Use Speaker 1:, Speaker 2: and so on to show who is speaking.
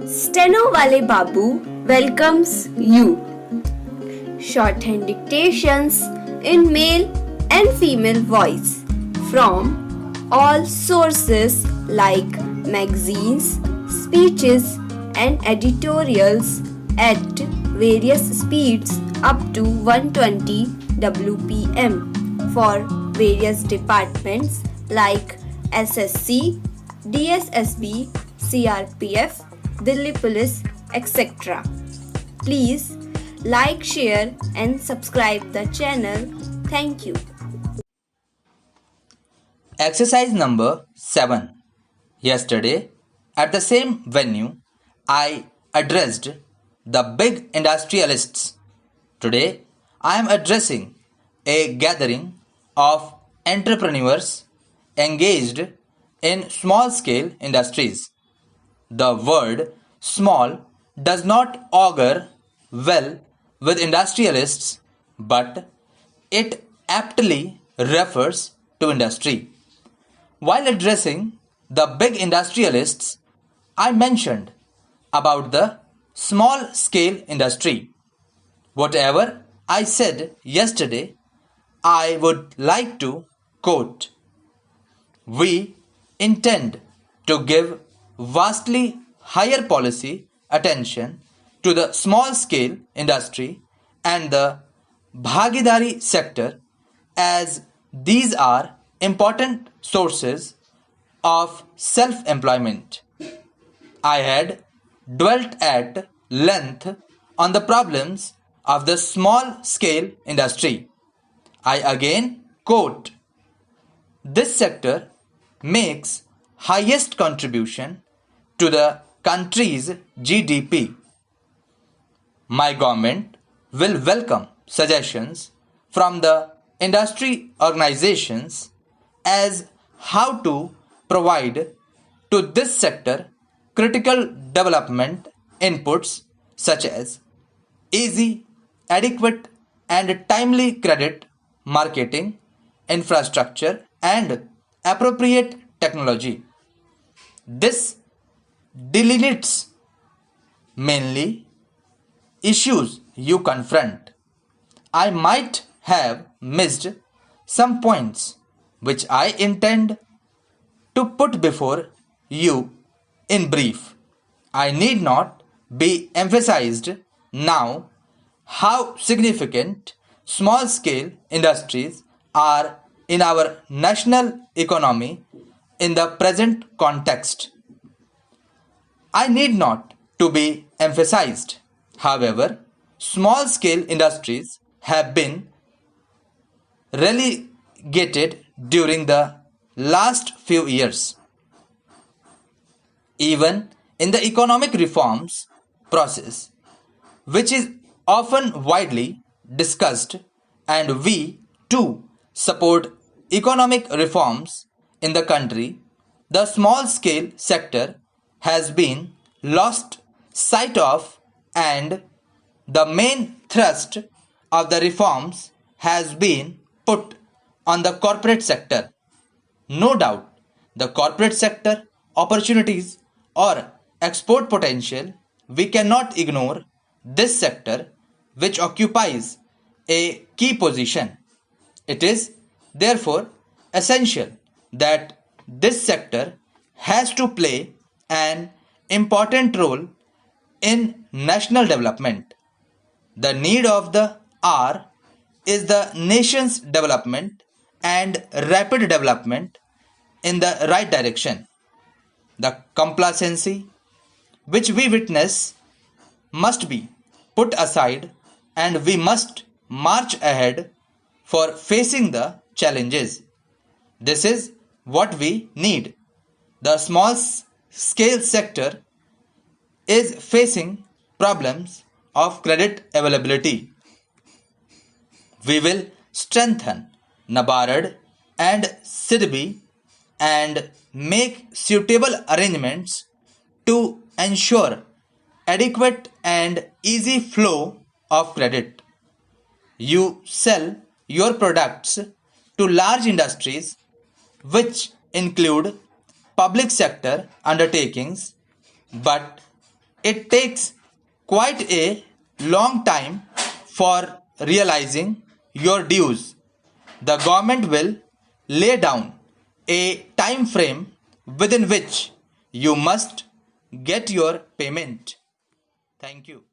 Speaker 1: Steno Wale Babu welcomes you. Shorthand dictations in male and female voice from all sources like magazines, speeches, and editorials at various speeds up to 120 WPM for various departments like SSC, DSSB, CRPF, Delhi Police, etc. Please like, share, and subscribe the channel. Thank you.
Speaker 2: Exercise number 7. Yesterday, at the same venue, I addressed the big industrialists. Today, I am addressing a gathering of entrepreneurs engaged in small scale industries. The word small does not augur well with industrialists, but it aptly refers to industry. While addressing the big industrialists, I mentioned about the small scale industry. Whatever I said yesterday, I would like to quote. We intend to give vastly higher policy attention to the small scale industry and the Bhagidari sector, as these are important sources of self-employment. I had dwelt at length on the problems of the small scale industry. I again quote, this sector makes highest contribution to the country's GDP. My government will welcome suggestions from the industry organizations as how to provide to this sector critical development inputs such as easy, adequate and timely credit, marketing, infrastructure and appropriate technology. This delineates mainly issues you confront. I might have missed some points which I intend to put before you in brief. I need not be emphasized now how significant small scale industries are in our national economy in the present context. I need not to be emphasized. However, small scale industries have been relegated during the last few years. Even in the economic reforms process, which is often widely discussed, and we too support economic reforms in the country, the small scale sector has been lost sight of, and the main thrust of the reforms has been put on the corporate sector. No doubt, the corporate sector opportunities or export potential, we cannot ignore this sector which occupies a key position. It is therefore essential that this sector has to play an important role in national development. The need of the hour is the nation's development and rapid development in the right direction. The complacency which we witness must be put aside, and we must march ahead for facing the challenges. This is what we need. The small scale sector is facing problems of credit availability. We will strengthen NABARD and SIDBI and make suitable arrangements to ensure adequate and easy flow of credit. You sell your products to large industries which include public sector undertakings, but it takes quite a long time for realizing your dues. The government will lay down a time frame within which you must get your payment. Thank you.